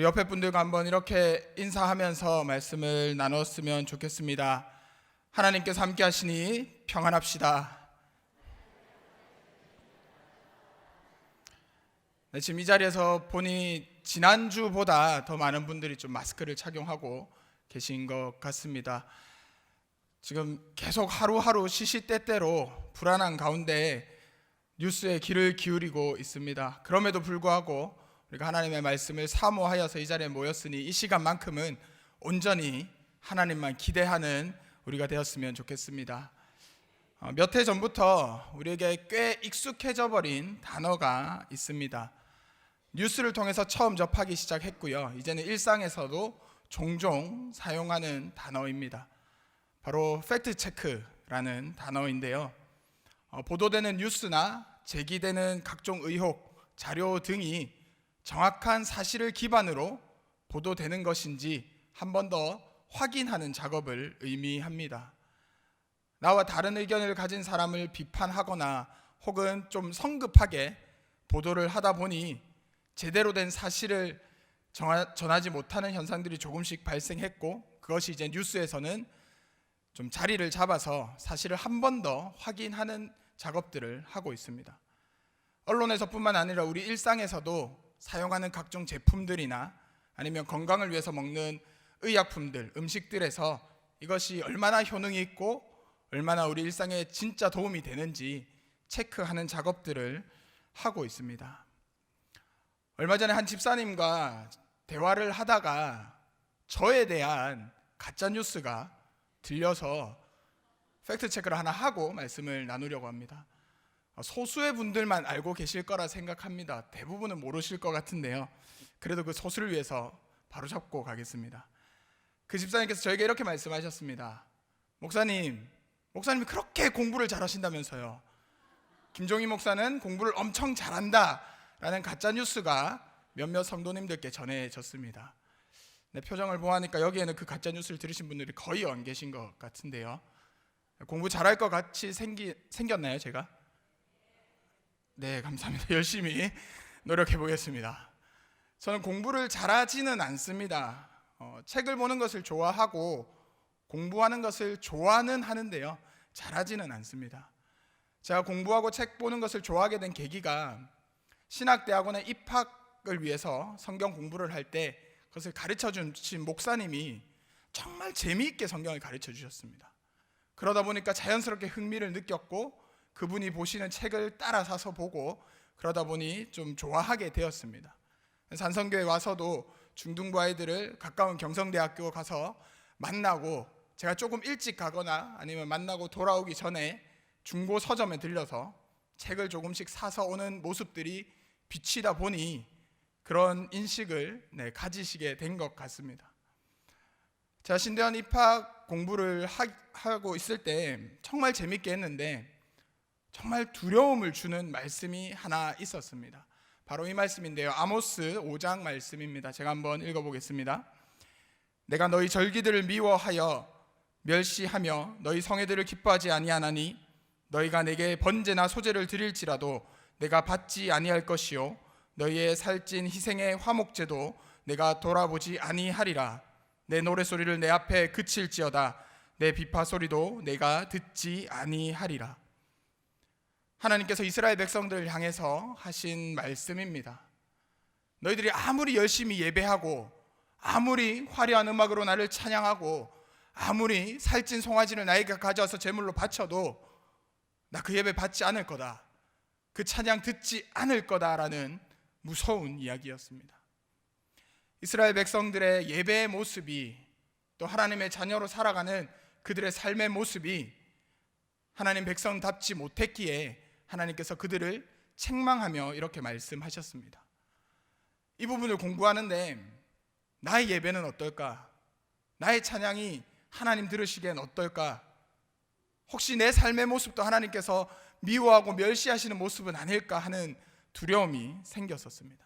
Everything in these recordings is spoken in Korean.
우리 옆에 분들과 한번 이렇게 인사하면서 말씀을 나눴으면 좋겠습니다. 하나님께서 함께 하시니 평안합시다. 네, 지금 이 자리에서 보니 지난주보다 더 많은 분들이 좀 마스크를 착용하고 계신 것 같습니다. 지금 계속 하루하루 시시때때로 불안한 가운데 뉴스에 귀를 기울이고 있습니다. 그럼에도 불구하고 우리가 하나님의 말씀을 사모하여서 이 자리에 모였으니 이 시간만큼은 온전히 하나님만 기대하는 우리가 되었으면 좋겠습니다. 몇 해 전부터 우리에게 꽤 익숙해져 버린 단어가 있습니다. 뉴스를 통해서 처음 접하기 시작했고요. 이제는 일상에서도 종종 사용하는 단어입니다. 바로 팩트체크라는 단어인데요. 보도되는 뉴스나 제기되는 각종 의혹, 자료 등이 정확한 사실을 기반으로 보도되는 것인지 한 번 더 확인하는 작업을 의미합니다. 나와 다른 의견을 가진 사람을 비판하거나 혹은 좀 성급하게 보도를 하다 보니 제대로 된 사실을 전하지 못하는 현상들이 조금씩 발생했고, 그것이 이제 뉴스에서는 좀 자리를 잡아서 사실을 한 번 더 확인하는 작업들을 하고 있습니다. 언론에서뿐만 아니라 우리 일상에서도 사용하는 각종 제품들이나 아니면 건강을 위해서 먹는 의약품들, 음식들에서 이것이 얼마나 효능이 있고 얼마나 우리 일상에 진짜 도움이 되는지 체크하는 작업들을 하고 있습니다. 얼마 전에 한 집사님과 대화를 하다가 저에 대한 가짜 뉴스가 들려서 팩트 체크를 하나 하고 말씀을 나누려고 합니다. 소수의 분들만 알고 계실 거라 생각합니다. 대부분은 모르실 것 같은데요. 그래도 그 소수를 위해서 바로잡고 가겠습니다. 그 집사님께서 저에게 이렇게 말씀하셨습니다. 목사님이 그렇게 공부를 잘하신다면서요. 김종희 목사는 공부를 엄청 잘한다 라는 가짜 뉴스가 몇몇 성도님들께 전해졌습니다. 내 표정을 보아하니까 여기에는 그 가짜 뉴스를 들으신 분들이 거의 안 계신 것 같은데요. 공부 잘할 것 같이 생겼나요, 제가? 네, 감사합니다. 열심히 노력해 보겠습니다. 저는 공부를 잘하지는 않습니다. 책을 보는 것을 좋아하고 공부하는 것을 좋아는 하는데요, 잘하지는 않습니다. 제가 공부하고 책 보는 것을 좋아하게 된 계기가 신학대학원에 입학을 위해서 성경 공부를 할 때 그것을 가르쳐 주신 목사님이 정말 재미있게 성경을 가르쳐 주셨습니다. 그러다 보니까 자연스럽게 흥미를 느꼈고 그분이 보시는 책을 따라 사서 보고 그러다 보니 좀 좋아하게 되었습니다. 산성교회 와서도 중등부 아이들을 가까운 경성대학교 가서 만나고, 제가 조금 일찍 가거나 아니면 만나고 돌아오기 전에 중고 서점에 들려서 책을 조금씩 사서 오는 모습들이 비치다 보니 그런 인식을 가지시게 된 것 같습니다. 제가 신대원 입학 공부를 하고 있을 때 정말 재밌게 했는데 정말 두려움을 주는 말씀이 하나 있었습니다. 바로 이 말씀인데요, 아모스 5장 말씀입니다. 제가 한번 읽어보겠습니다. 내가 너희 절기들을 미워하여 멸시하며 너희 성회들을 기뻐하지 아니하나니 너희가 내게 번제나 소제를 드릴지라도 내가 받지 아니할 것이요 너희의 살찐 희생의 화목제도 내가 돌아보지 아니하리라. 내 노래소리를 내 앞에 그칠지어다 내 비파소리도 내가 듣지 아니하리라. 하나님께서 이스라엘 백성들을 향해서 하신 말씀입니다. 너희들이 아무리 열심히 예배하고 아무리 화려한 음악으로 나를 찬양하고 아무리 살찐 송아지를 나에게 가져와서 제물로 바쳐도 나 그 예배 받지 않을 거다, 그 찬양 듣지 않을 거다라는 무서운 이야기였습니다. 이스라엘 백성들의 예배의 모습이, 또 하나님의 자녀로 살아가는 그들의 삶의 모습이 하나님 백성답지 못했기에 하나님께서 그들을 책망하며 이렇게 말씀하셨습니다. 이 부분을 공부하는데 나의 예배는 어떨까? 나의 찬양이 하나님 들으시기엔 어떨까? 혹시 내 삶의 모습도 하나님께서 미워하고 멸시하시는 모습은 아닐까 하는 두려움이 생겼었습니다.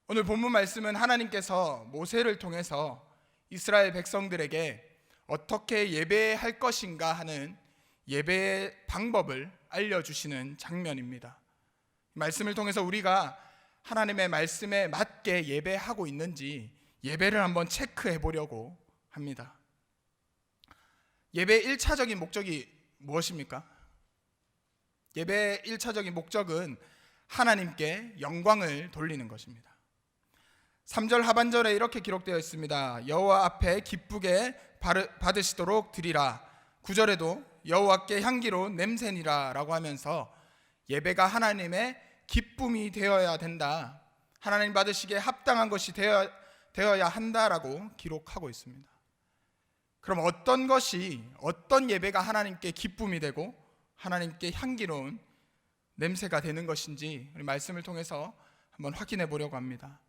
오늘 본문 말씀은 하나님께서 모세를 통해서 이스라엘 백성들에게 어떻게 예배할 것인가 하는 예배의 방법을 알려주시는 장면입니다. 말씀을 통해서 우리가 하나님의 말씀에 맞게 예배하고 있는지 예배를 한번 체크해 보려고 합니다. 예배의 1차적인 목적이 무엇입니까? 예배의 1차적인 목적은 하나님께 영광을 돌리는 것입니다. 3절 하반절에 이렇게 기록되어 있습니다. 여호와 앞에 기쁘게 받으시도록 드리라. 9절에도 여호와께 향기로운 냄새니라 라고 하면서 예배가 하나님의 기쁨이 되어야 된다, 하나님 받으시기에 합당한 것이 되어야 한다라고 기록하고 있습니다. 그럼 어떤 예배가 하나님께 기쁨이 되고 하나님께 향기로운 냄새가 되는 것인지 우리 말씀을 통해서 한번 확인해 보려고 합니다.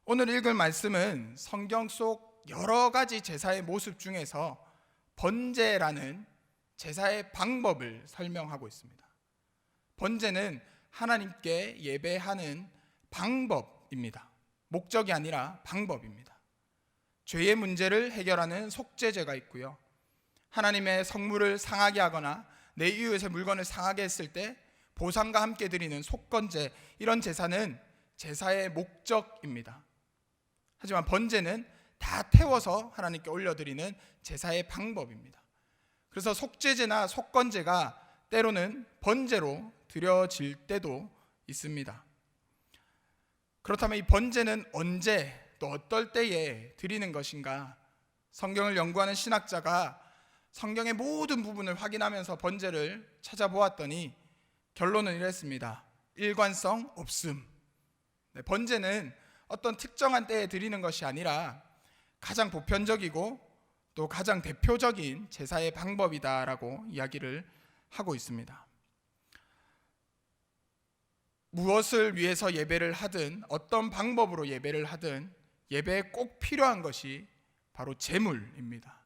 오늘 읽을 말씀은 성경 속 여러 가지 제사의 모습 중에서 번제라는 제사의 방법을 설명하고 있습니다. 번제는 하나님께 예배하는 방법입니다. 목적이 아니라 방법입니다. 죄의 문제를 해결하는 속죄제가 있고요, 하나님의 성물을 상하게 하거나 내 이웃의 물건을 상하게 했을 때 보상과 함께 드리는 속건제, 이런 제사는 제사의 목적입니다. 하지만 번제는 다 태워서 하나님께 올려드리는 제사의 방법입니다. 그래서 속죄제나 속건제가 때로는 번제로 드려질 때도 있습니다. 그렇다면 이 번제는 언제 또 어떨 때에 드리는 것인가? 성경을 연구하는 신학자가 성경의 모든 부분을 확인하면서 번제를 찾아보았더니 결론은 이랬습니다. 일관성 없음. 번제는 어떤 특정한 때에 드리는 것이 아니라 가장 보편적이고 또 가장 대표적인 제사의 방법이다라고 이야기를 하고 있습니다. 무엇을 위해서 예배를 하든 어떤 방법으로 예배를 하든 예배에 꼭 필요한 것이 바로 제물입니다.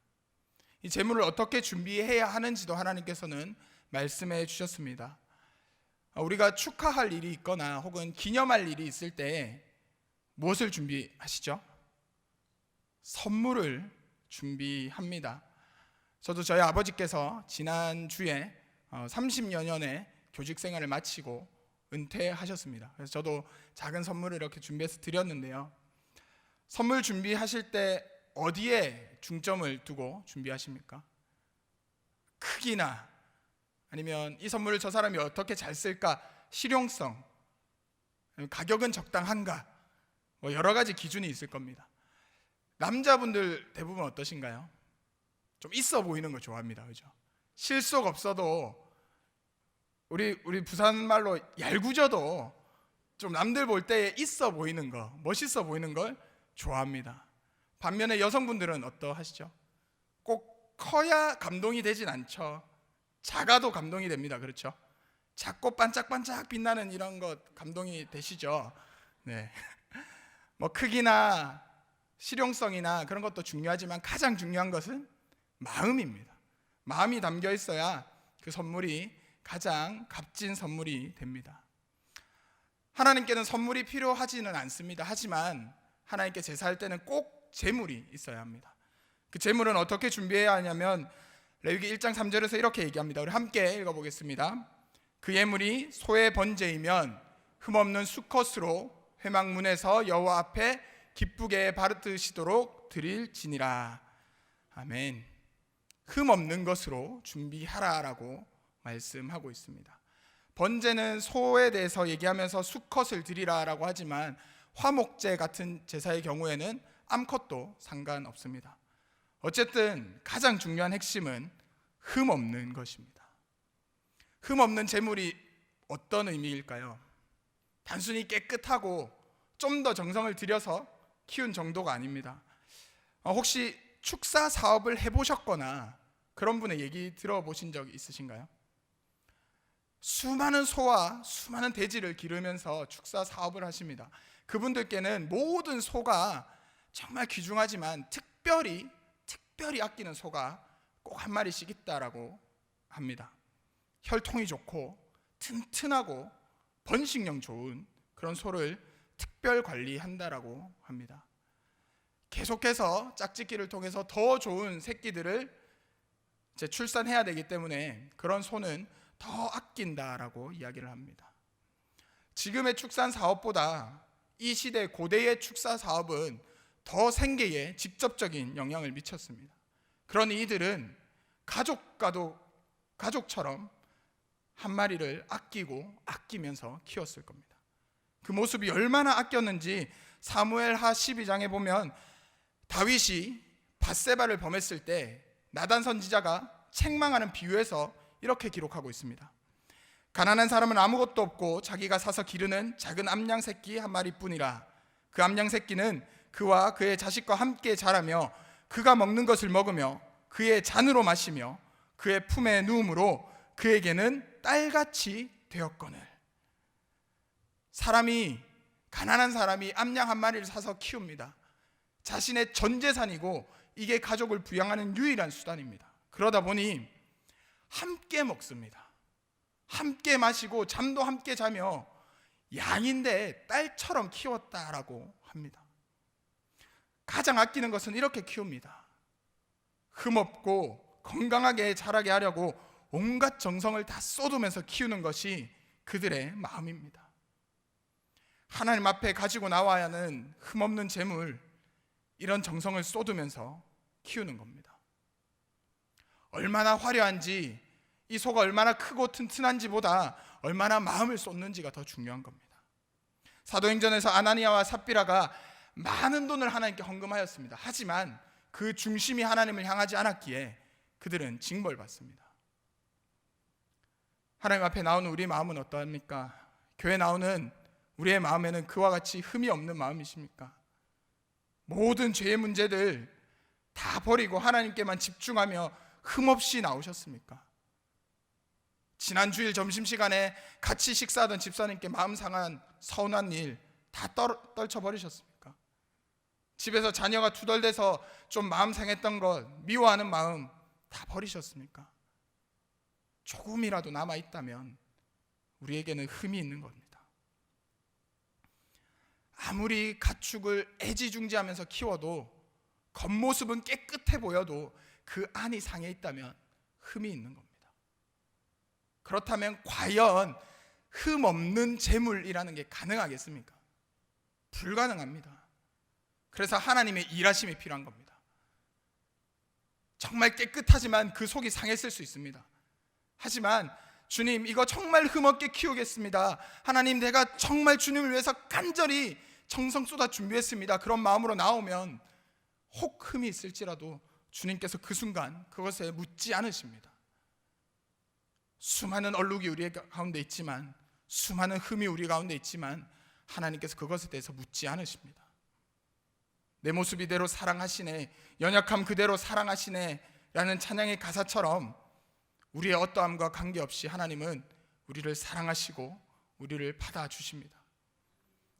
이 제물을 어떻게 준비해야 하는지도 하나님께서는 말씀해 주셨습니다. 우리가 축하할 일이 있거나 혹은 기념할 일이 있을 때 무엇을 준비하시죠? 선물을 준비합니다. 저도 저희 아버지께서 지난주에 30여 년의 교직 생활을 마치고 은퇴하셨습니다. 그래서 저도 작은 선물을 이렇게 준비해서 드렸는데요, 선물 준비하실 때 어디에 중점을 두고 준비하십니까? 크기나 아니면 이 선물을 저 사람이 어떻게 잘 쓸까, 실용성, 가격은 적당한가, 여러 가지 기준이 있을 겁니다. 남자분들 대부분 어떠신가요? 좀 있어 보이는 거 좋아합니다. 그죠? 실속 없어도 우리 부산 말로 얄궂어도 좀 남들 볼 때 있어 보이는 거, 멋있어 보이는 걸 좋아합니다. 반면에 여성분들은 어떠하시죠? 꼭 커야 감동이 되진 않죠. 작아도 감동이 됩니다. 그렇죠? 작고 반짝반짝 빛나는 이런 것 감동이 되시죠? 네. 크기나 실용성이나 그런 것도 중요하지만 가장 중요한 것은 마음입니다. 마음이 담겨 있어야 그 선물이 가장 값진 선물이 됩니다. 하나님께는 선물이 필요하지는 않습니다. 하지만 하나님께 제사할 때는 꼭 제물이 있어야 합니다. 그 제물은 어떻게 준비해야 하냐면 레위기 1장 3절에서 이렇게 얘기합니다. 우리 함께 읽어보겠습니다. 그 예물이 소의 번제이면 흠없는 수컷으로 회막문에서 여호와 앞에 기쁘게 바르시도록 드릴지니라. 아멘. 흠없는 것으로 준비하라라고 말씀하고 있습니다. 번제는 소에 대해서 얘기하면서 수컷을 드리라라고 하지만 화목제 같은 제사의 경우에는 암컷도 상관없습니다. 어쨌든 가장 중요한 핵심은 흠없는 것입니다. 흠없는 제물이 어떤 의미일까요? 단순히 깨끗하고 좀 더 정성을 들여서 키운 정도가 아닙니다. 혹시 축사 사업을 해보셨거나 그런 분의 얘기 들어보신 적 있으신가요? 수많은 소와 수많은 돼지를 기르면서 축사 사업을 하십니다. 그분들께는 모든 소가 정말 귀중하지만 특별히 아끼는 소가 꼭 한 마리씩 있다라고 합니다. 혈통이 좋고 튼튼하고 번식력 좋은 그런 소를 특별 관리한다라고 합니다. 계속해서 짝짓기를 통해서 더 좋은 새끼들을 출산해야 되기 때문에 그런 소는 더 아낀다라고 이야기를 합니다. 지금의 축산 사업보다 이 시대 고대의 축사 사업은 더 생계에 직접적인 영향을 미쳤습니다. 그러니 이들은 가족처럼 한 마리를 아끼면서 키웠을 겁니다. 그 모습이 얼마나 아꼈는지 사무엘하 12장에 보면 다윗이 밧세바를 범했을 때 나단 선지자가 책망하는 비유에서 이렇게 기록하고 있습니다. 가난한 사람은 아무것도 없고 자기가 사서 기르는 작은 암양 새끼 한 마리뿐이라. 그 암양 새끼는 그와 그의 자식과 함께 자라며 그가 먹는 것을 먹으며 그의 잔으로 마시며 그의 품에 누움으로 그에게는 딸같이 되었거늘. 가난한 사람이 암양 한 마리를 사서 키웁니다. 자신의 전 재산이고 이게 가족을 부양하는 유일한 수단입니다. 그러다 보니 함께 먹습니다. 함께 마시고 잠도 함께 자며 양인데 딸처럼 키웠다라고 합니다. 가장 아끼는 것은 이렇게 키웁니다. 흠없고 건강하게 자라게 하려고 온갖 정성을 다 쏟으면서 키우는 것이 그들의 마음입니다. 하나님 앞에 가지고 나와야 하는 흠없는 재물, 이런 정성을 쏟으면서 키우는 겁니다. 얼마나 화려한지, 이 소가 얼마나 크고 튼튼한지보다 얼마나 마음을 쏟는지가 더 중요한 겁니다. 사도행전에서 아나니아와 삽비라가 많은 돈을 하나님께 헌금하였습니다. 하지만 그 중심이 하나님을 향하지 않았기에 그들은 징벌받습니다. 하나님 앞에 나오는 우리 마음은 어떠합니까? 교회 나오는 우리의 마음에는 그와 같이 흠이 없는 마음이십니까? 모든 죄의 문제들 다 버리고 하나님께만 집중하며 흠없이 나오셨습니까? 지난 주일 점심시간에 같이 식사하던 집사님께 마음 상한 서운한 일 다 떨쳐버리셨습니까? 집에서 자녀가 투덜대서 좀 마음 상했던 것, 미워하는 마음 다 버리셨습니까? 조금이라도 남아있다면 우리에게는 흠이 있는 겁니다. 아무리 가축을 애지중지하면서 키워도 겉모습은 깨끗해 보여도 그 안이 상해 있다면 흠이 있는 겁니다. 그렇다면 과연 흠 없는 재물이라는 게 가능하겠습니까? 불가능합니다. 그래서 하나님의 일하심이 필요한 겁니다. 정말 깨끗하지만 그 속이 상했을 수 있습니다. 하지만 주님, 이거 정말 흠없게 키우겠습니다. 하나님, 내가 정말 주님을 위해서 간절히 정성 쏟아 준비했습니다. 그런 마음으로 나오면 혹 흠이 있을지라도 주님께서 그 순간 그것에 묻지 않으십니다. 수많은 얼룩이 우리 가운데 있지만, 수많은 흠이 우리 가운데 있지만 하나님께서 그것에 대해서 묻지 않으십니다. 내 모습 이대로 사랑하시네, 연약함 그대로 사랑하시네 라는 찬양의 가사처럼 우리의 어떠함과 관계없이 하나님은 우리를 사랑하시고 우리를 받아주십니다.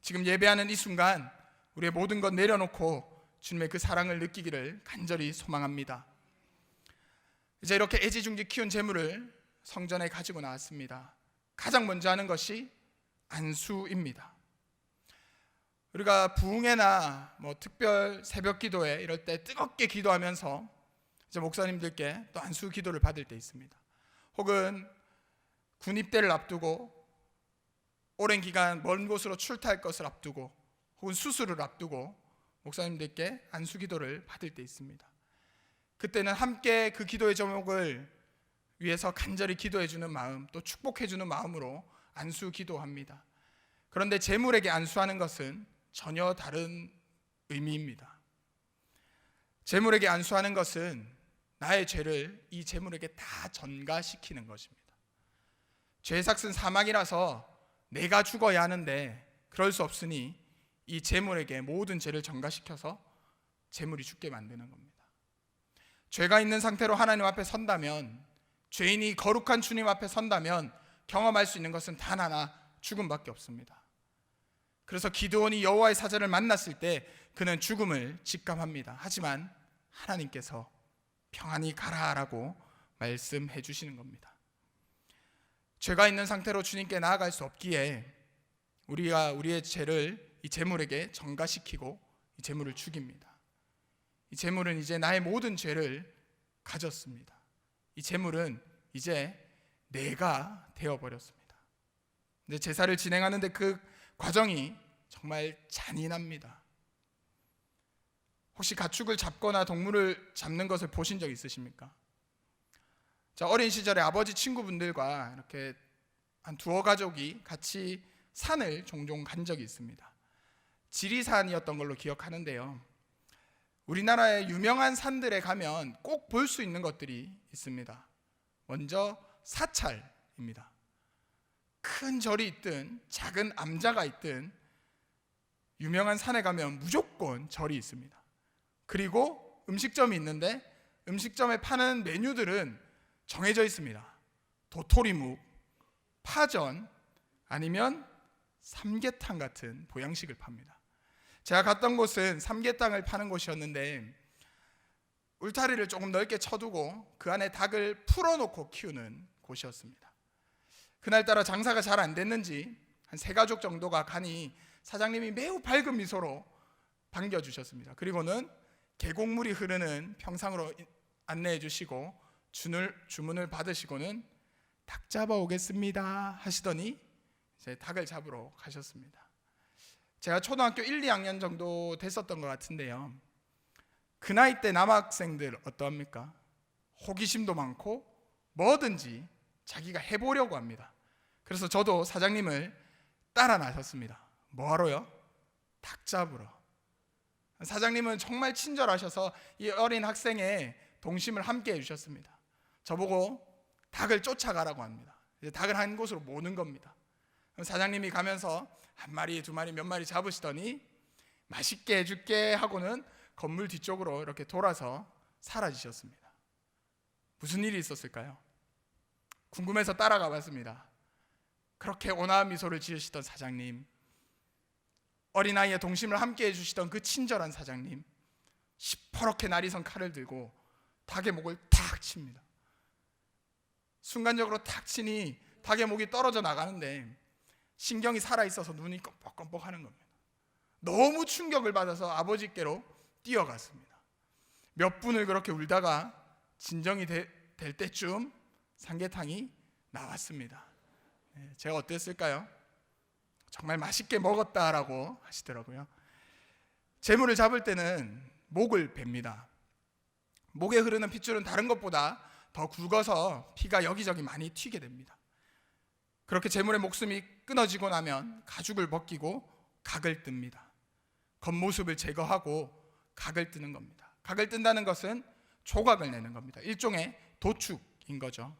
지금 예배하는 이 순간 우리의 모든 것 내려놓고 주님의 그 사랑을 느끼기를 간절히 소망합니다. 이제 이렇게 애지중지 키운 재물을 성전에 가지고 나왔습니다. 가장 먼저 하는 것이 안수입니다. 우리가 부흥회나 특별 새벽 기도회 이럴 때 뜨겁게 기도하면서 이제 목사님들께 또 안수 기도를 받을 때 있습니다. 혹은 군 입대를 앞두고 오랜 기간 먼 곳으로 출타할 것을 앞두고 혹은 수술을 앞두고 목사님들께 안수 기도를 받을 때 있습니다. 그때는 함께 그 기도의 제목을 위해서 간절히 기도해 주는 마음, 또 축복해 주는 마음으로 안수 기도합니다. 그런데 재물에게 안수하는 것은 전혀 다른 의미입니다. 재물에게 안수하는 것은 나의 죄를 이 재물에게 다 전가시키는 것입니다. 죄의 삭은 사망이라서 내가 죽어야 하는데 그럴 수 없으니 이 재물에게 모든 죄를 전가시켜서 재물이 죽게 만드는 겁니다. 죄가 있는 상태로 하나님 앞에 선다면, 죄인이 거룩한 주님 앞에 선다면 경험할 수 있는 것은 단 하나, 죽음밖에 없습니다. 그래서 기드온이 여호와의 사자를 만났을 때 그는 죽음을 직감합니다. 하지만 하나님께서 평안히 가라라고 말씀해 주시는 겁니다. 죄가 있는 상태로 주님께 나아갈 수 없기에 우리가 우리의 죄를 이 재물에게 전가시키고 이 재물을 죽입니다. 이 재물은 이제 나의 모든 죄를 가졌습니다. 이 재물은 이제 내가 되어버렸습니다. 근데 제사를 진행하는데 그 과정이 정말 잔인합니다. 혹시 가축을 잡거나 동물을 잡는 것을 보신 적 있으십니까? 자, 어린 시절에 아버지 친구분들과 이렇게 한 두어 가족이 같이 산을 종종 간 적이 있습니다. 지리산이었던 걸로 기억하는데요. 우리나라의 유명한 산들에 가면 꼭 볼 수 있는 것들이 있습니다. 먼저 사찰입니다. 큰 절이 있든 작은 암자가 있든 유명한 산에 가면 무조건 절이 있습니다. 그리고 음식점이 있는데 음식점에 파는 메뉴들은 정해져 있습니다. 도토리묵, 파전, 아니면 삼계탕 같은 보양식을 팝니다. 제가 갔던 곳은 삼계탕을 파는 곳이었는데 울타리를 조금 넓게 쳐두고 그 안에 닭을 풀어놓고 키우는 곳이었습니다. 그날따라 장사가 잘 안 됐는지 한 3가족 정도가 가니 사장님이 매우 밝은 미소로 반겨주셨습니다. 그리고는 계곡물이 흐르는 평상으로 안내해 주시고 주문을 받으시고는 닭 잡아 오겠습니다 하시더니 이제 닭을 잡으러 가셨습니다. 제가 초등학교 1, 2학년 정도 됐었던 것 같은데요. 그 나이 때 남학생들 어떠합니까? 호기심도 많고 뭐든지 자기가 해보려고 합니다. 그래서 저도 사장님을 따라 나섰습니다. 뭐하러요? 닭 잡으러. 사장님은 정말 친절하셔서 이 어린 학생의 동심을 함께 해주셨습니다. 저보고 닭을 쫓아가라고 합니다. 이제 닭을 한 곳으로 모는 겁니다. 사장님이 가면서 한 마리, 2마리, 몇 마리 잡으시더니 맛있게 해줄게 하고는 건물 뒤쪽으로 이렇게 돌아서 사라지셨습니다. 무슨 일이 있었을까요? 궁금해서 따라가 봤습니다. 그렇게 온화한 미소를 지으시던 사장님, 어린아이의 동심을 함께 해주시던 그 친절한 사장님, 시퍼렇게 날이 선 칼을 들고 닭의 목을 탁 칩니다. 순간적으로 탁 치니 닭의 목이 떨어져 나가는데 신경이 살아있어서 눈이 껌뻑껌뻑 하는 겁니다. 너무 충격을 받아서 아버지께로 뛰어갔습니다. 몇 분을 그렇게 울다가 진정이 될 때쯤 삼계탕이 나왔습니다. 제가 어땠을까요? 정말 맛있게 먹었다라고 하시더라고요. 재물을 잡을 때는 목을 벨니다. 목에 흐르는 핏줄은 다른 것보다 더 굵어서 피가 여기저기 많이 튀게 됩니다. 그렇게 재물의 목숨이 끊어지고 나면 가죽을 벗기고 각을 뜹니다. 겉모습을 제거하고 각을 뜨는 겁니다. 각을 뜬다는 것은 조각을 내는 겁니다. 일종의 도축인 거죠.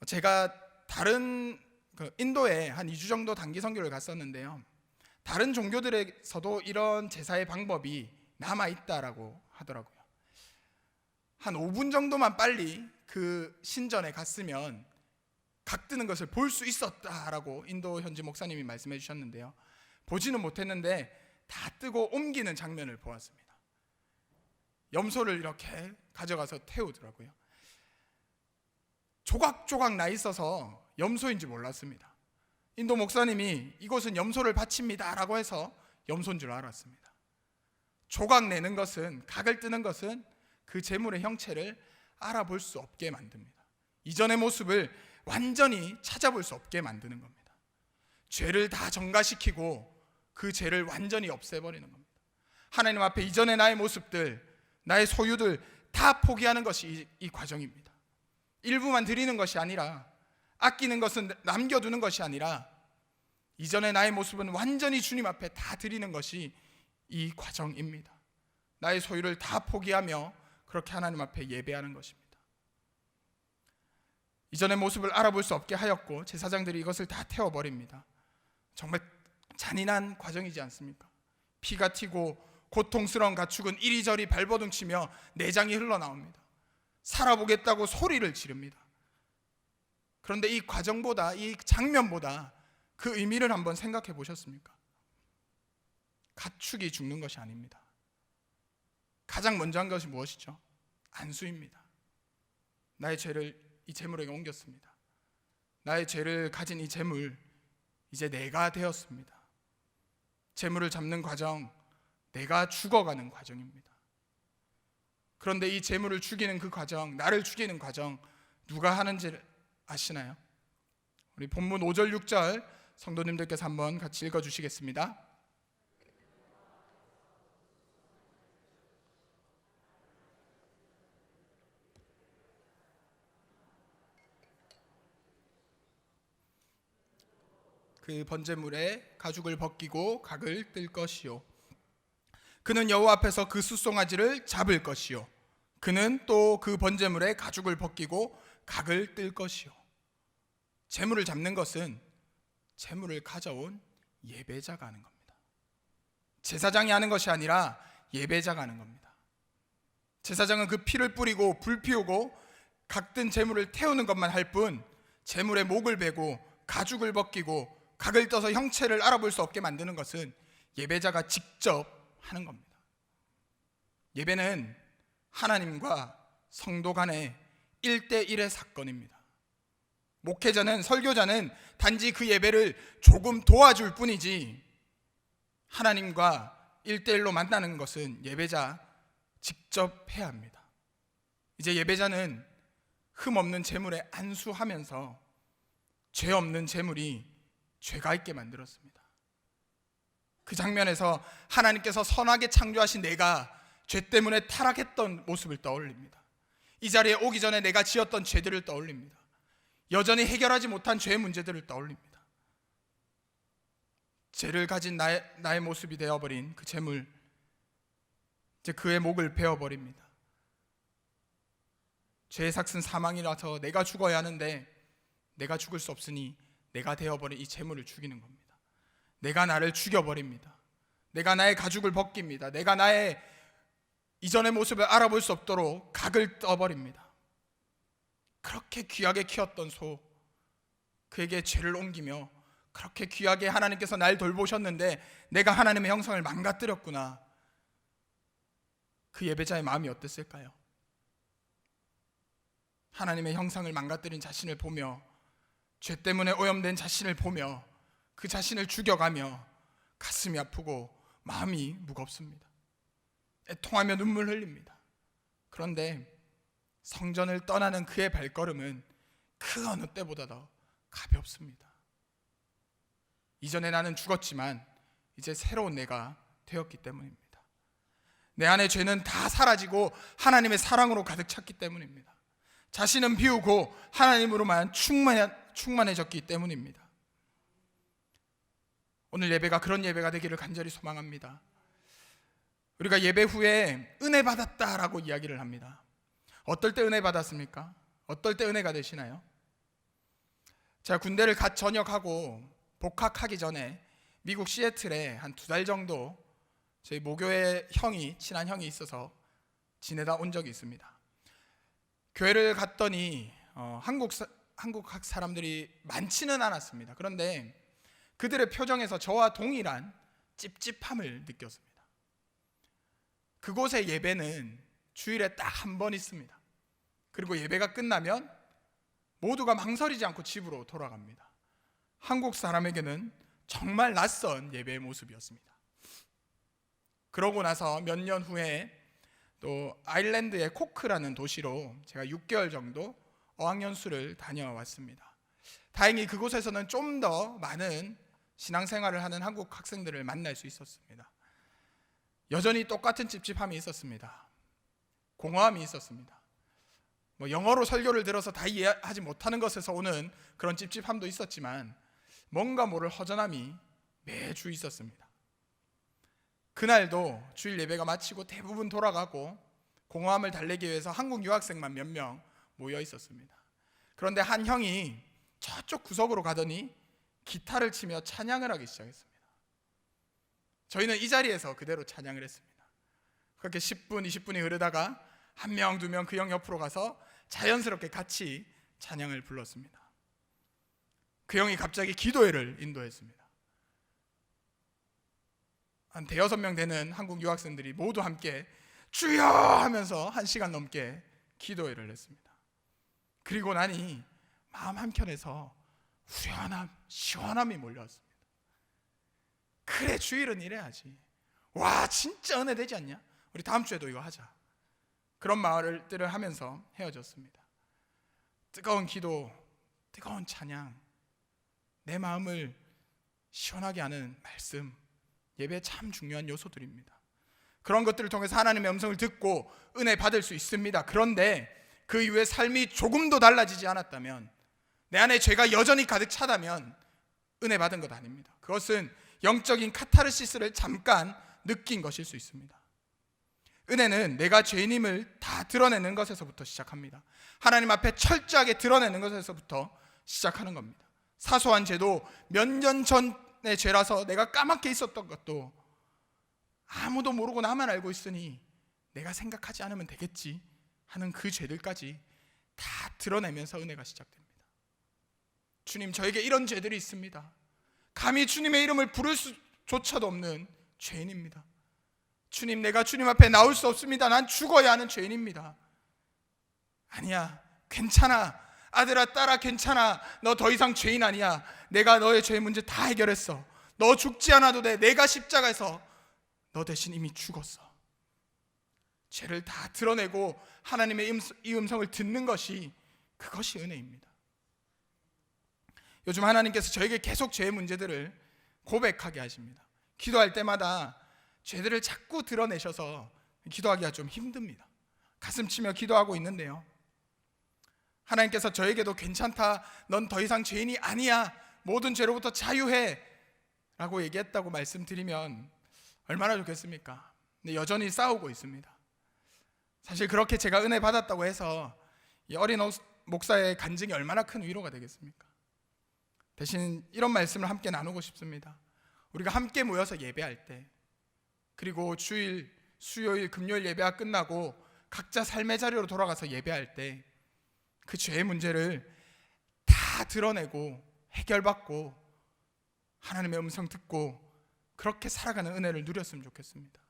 제가 다른 인도에 한 2주 정도 단기 선교를 갔었는데요. 다른 종교들에서도 이런 제사의 방법이 남아있다라고 하더라고요. 한 5분 정도만 빨리 그 신전에 갔으면 각 뜨는 것을 볼 수 있었다라고 인도 현지 목사님이 말씀해 주셨는데요. 보지는 못했는데 다 뜨고 옮기는 장면을 보았습니다. 염소를 이렇게 가져가서 태우더라고요. 조각조각 나 있어서 염소인지 몰랐습니다. 인도 목사님이 이곳은 염소를 바칩니다 라고 해서 염소인 줄 알았습니다. 조각 내는 것은, 각을 뜨는 것은 그 재물의 형체를 알아볼 수 없게 만듭니다. 이전의 모습을 완전히 찾아볼 수 없게 만드는 겁니다. 죄를 다 정가시키고 그 죄를 완전히 없애버리는 겁니다. 하나님 앞에 이전의 나의 모습들, 나의 소유들 다 포기하는 것이 이 과정입니다. 일부만 드리는 것이 아니라, 아끼는 것은 남겨두는 것이 아니라, 이전의 나의 모습은 완전히 주님 앞에 다 드리는 것이 이 과정입니다. 나의 소유를 다 포기하며 그렇게 하나님 앞에 예배하는 것입니다. 이전의 모습을 알아볼 수 없게 하였고 제사장들이 이것을 다 태워버립니다. 정말 잔인한 과정이지 않습니까? 피가 튀고 고통스러운 가축은 이리저리 발버둥치며 내장이 흘러나옵니다. 살아보겠다고 소리를 지릅니다. 그런데 이 과정보다, 이 장면보다 그 의미를 한번 생각해 보셨습니까? 가축이 죽는 것이 아닙니다. 가장 먼저 한 것이 무엇이죠? 안수입니다. 나의 죄를 이 재물에게 옮겼습니다. 나의 죄를 가진 이 재물, 이제 내가 되었습니다. 재물을 잡는 과정, 내가 죽어가는 과정입니다. 그런데 이 재물을 죽이는 그 과정, 나를 죽이는 과정, 누가 하는지 아시나요? 우리 본문 5절 6절 성도님들께서 한번 같이 읽어주시겠습니다. 그 번제물에 가죽을 벗기고 각을 뜰 것이요 그는 여호와 앞에서 그 숫송아지를 잡을 것이요 그는 또 그 번제물에 가죽을 벗기고 각을 뜰 것이요. 제물을 잡는 것은 제물을 가져온 예배자가 하는 겁니다. 제사장이 하는 것이 아니라 예배자가 하는 겁니다. 제사장은 그 피를 뿌리고 불 피우고 각든 제물을 태우는 것만 할 뿐 제물의 목을 베고 가죽을 벗기고 각을 떠서 형체를 알아볼 수 없게 만드는 것은 예배자가 직접 하는 겁니다. 예배는 하나님과 성도 간의 1대1의 사건입니다. 목회자는, 설교자는 단지 그 예배를 조금 도와줄 뿐이지 하나님과 1대1로 만나는 것은 예배자 직접 해야 합니다. 이제 예배자는 흠 없는 제물에 안수하면서 죄 없는 제물이 죄가 있게 만들었습니다. 그 장면에서 하나님께서 선하게 창조하신 내가 죄 때문에 타락했던 모습을 떠올립니다. 이 자리에 오기 전에 내가 지었던 죄들을 떠올립니다. 여전히 해결하지 못한 죄의 문제들을 떠올립니다. 죄를 가진 나의 모습이 되어버린 그 재물, 이제 그의 목을 베어버립니다. 죄의 삭은 사망이라서 내가 죽어야 하는데 내가 죽을 수 없으니 내가 되어버린 이 재물을 죽이는 겁니다. 내가 나를 죽여버립니다. 내가 나의 가죽을 벗깁니다. 내가 나의 이전의 모습을 알아볼 수 없도록 각을 떠버립니다. 그렇게 귀하게 키웠던 소, 그에게 죄를 옮기며 그렇게 귀하게 하나님께서 날 돌보셨는데 내가 하나님의 형상을 망가뜨렸구나. 그 예배자의 마음이 어땠을까요? 하나님의 형상을 망가뜨린 자신을 보며, 죄 때문에 오염된 자신을 보며 그 자신을 죽여가며 가슴이 아프고 마음이 무겁습니다. 애통하며 눈물 흘립니다. 그런데 성전을 떠나는 그의 발걸음은 그 어느 때보다 더 가볍습니다. 이전에 나는 죽었지만 이제 새로운 내가 되었기 때문입니다. 내 안의 죄는 다 사라지고 하나님의 사랑으로 가득 찼기 때문입니다. 자신은 비우고 하나님으로만 충만해졌기 때문입니다. 오늘 예배가 그런 예배가 되기를 간절히 소망합니다. 우리가 예배 후에 은혜 받았다라고 이야기를 합니다. 어떨 때 은혜 받았습니까? 어떨 때 은혜가 되시나요? 제가 군대를 갓 전역하고 복학하기 전에 미국 시애틀에 한 2달 정도 저희 모교의 친한 형이 있어서 지내다 온 적이 있습니다. 교회를 갔더니 한국 사람들이 많지는 않았습니다. 그런데 그들의 표정에서 저와 동일한 찝찝함을 느꼈습니다. 그곳의 예배는 주일에 딱 한 번 있습니다. 그리고 예배가 끝나면 모두가 망설이지 않고 집으로 돌아갑니다. 한국 사람에게는 정말 낯선 예배의 모습이었습니다. 그러고 나서 몇 년 후에 또 아일랜드의 코크라는 도시로 제가 6개월 정도 어학연수를 다녀왔습니다. 다행히 그곳에서는 좀 더 많은 신앙생활을 하는 한국 학생들을 만날 수 있었습니다. 여전히 똑같은 찝찝함이 있었습니다. 공허함이 있었습니다. 영어로 설교를 들어서 다 이해하지 못하는 것에서 오는 그런 찝찝함도 있었지만 뭔가 모를 허전함이 매주 있었습니다. 그날도 주일 예배가 마치고 대부분 돌아가고 공허함을 달래기 위해서 한국 유학생만 몇 명 모여 있었습니다. 그런데 한 형이 저쪽 구석으로 가더니 기타를 치며 찬양을 하기 시작했습니다. 저희는 이 자리에서 그대로 찬양을 했습니다. 그렇게 10분, 20분이 흐르다가 한 명, 두 명 그 형 옆으로 가서 자연스럽게 같이 찬양을 불렀습니다. 그 형이 갑자기 기도회를 인도했습니다. 한 5-6명 되는 한국 유학생들이 모두 함께 주여 하면서 1시간 넘게 기도회를 했습니다. 그리고 나니 마음 한켠에서 후련함, 시원함이 몰려왔습니다. 그래, 주일은 이래야지. 와, 진짜 은혜 되지 않냐? 우리 다음 주에도 이거 하자. 그런 말들을 하면서 헤어졌습니다. 뜨거운 기도, 뜨거운 찬양, 내 마음을 시원하게 하는 말씀, 예배 참 중요한 요소들입니다. 그런 것들을 통해서 하나님의 음성을 듣고 은혜 받을 수 있습니다. 그런데 그 이후에 삶이 조금도 달라지지 않았다면, 내 안에 죄가 여전히 가득 차다면 은혜 받은 것 아닙니다. 그것은 영적인 카타르시스를 잠깐 느낀 것일 수 있습니다. 은혜는 내가 죄인임을 다 드러내는 것에서부터 시작합니다. 하나님 앞에 철저하게 드러내는 것에서부터 시작하는 겁니다. 사소한 죄도 몇 년 전의 죄라서 내가 까맣게 있었던 것도 아무도 모르고 나만 알고 있으니 내가 생각하지 않으면 되겠지 하는 그 죄들까지 다 드러내면서 은혜가 시작됩니다. 주님, 저에게 이런 죄들이 있습니다. 감히 주님의 이름을 부를 수조차도 없는 죄인입니다. 주님, 내가 주님 앞에 나올 수 없습니다. 난 죽어야 하는 죄인입니다. 아니야, 괜찮아. 아들아, 딸아, 괜찮아. 너 더 이상 죄인 아니야. 내가 너의 죄 문제 다 해결했어. 너 죽지 않아도 돼. 내가 십자가에서 너 대신 이미 죽었어. 죄를 다 드러내고 하나님의 이 음성을 듣는 것이, 그것이 은혜입니다. 요즘 하나님께서 저에게 계속 죄의 문제들을 고백하게 하십니다. 기도할 때마다 죄들을 자꾸 드러내셔서 기도하기가 좀 힘듭니다. 가슴 치며 기도하고 있는데요, 하나님께서 저에게도 괜찮다, 넌 더 이상 죄인이 아니야, 모든 죄로부터 자유해 라고 얘기했다고 말씀드리면 얼마나 좋겠습니까? 근데 여전히 싸우고 있습니다. 사실 그렇게 제가 은혜 받았다고 해서 이 어린 목사의 간증이 얼마나 큰 위로가 되겠습니까? 대신 이런 말씀을 함께 나누고 싶습니다. 우리가 함께 모여서 예배할 때, 그리고 주일, 수요일, 금요일 예배가 끝나고 각자 삶의 자리로 돌아가서 예배할 때 그 죄의 문제를 다 드러내고 해결받고 하나님의 음성 듣고 그렇게 살아가는 은혜를 누렸으면 좋겠습니다.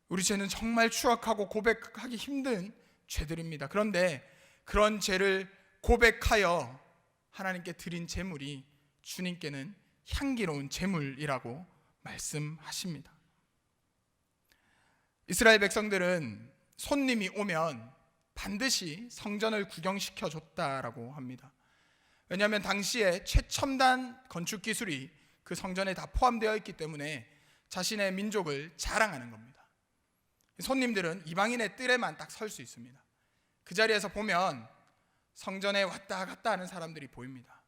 우리 죄는 정말 추악하고 고백하기 힘든 죄들입니다. 그런데 그런 죄를 고백하여 하나님께 드린 제물이 주님께는 향기로운 제물이라고 말씀하십니다. 이스라엘 백성들은 손님이 오면 반드시 성전을 구경시켜 줬다라고 합니다. 왜냐하면 당시에 최첨단 건축 기술이 그 성전에 다 포함되어 있기 때문에 자신의 민족을 자랑하는 겁니다. 손님들은 이방인의 뜰에만 딱 설 수 있습니다. 그 자리에서 보면 성전에 왔다 갔다 하는 사람들이 보입니다.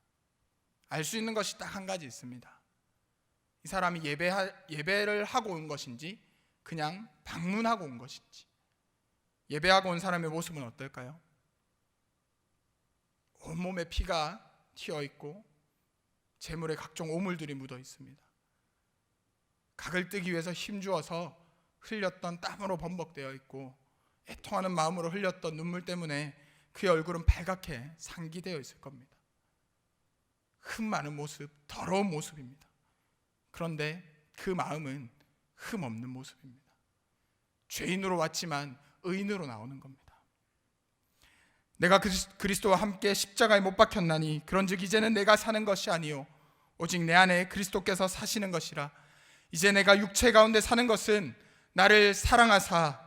알 수 있는 것이 딱 한 가지 있습니다. 이 사람이 예배를 하고 온 것인지 그냥 방문하고 온 것인지. 예배하고 온 사람의 모습은 어떨까요? 온몸에 피가 튀어 있고 제물에 각종 오물들이 묻어 있습니다. 각을 뜨기 위해서 힘주어서 흘렸던 땀으로 범벅되어 있고 애통하는 마음으로 흘렸던 눈물 때문에 그의 얼굴은 발갛게 상기되어 있을 겁니다. 흠 많은 모습, 더러운 모습입니다. 그런데 그 마음은 흠 없는 모습입니다. 죄인으로 왔지만 의인으로 나오는 겁니다. 내가 그리스도와 함께 십자가에 못 박혔나니 그런즉 이제는 내가 사는 것이 아니요 오직 내 안에 그리스도께서 사시는 것이라. 이제 내가 육체 가운데 사는 것은 나를 사랑하사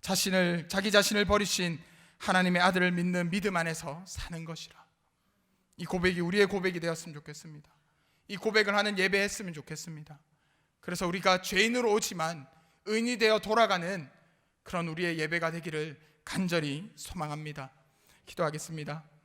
자기 자신을 버리신 하나님의 아들을 믿는 믿음 안에서 사는 것이라. 이 고백이 우리의 고백이 되었으면 좋겠습니다. 이 고백을 하는 예배했으면 좋겠습니다. 그래서 우리가 죄인으로 오지만 의인이 되어 돌아가는 그런 우리의 예배가 되기를 간절히 소망합니다. 기도하겠습니다.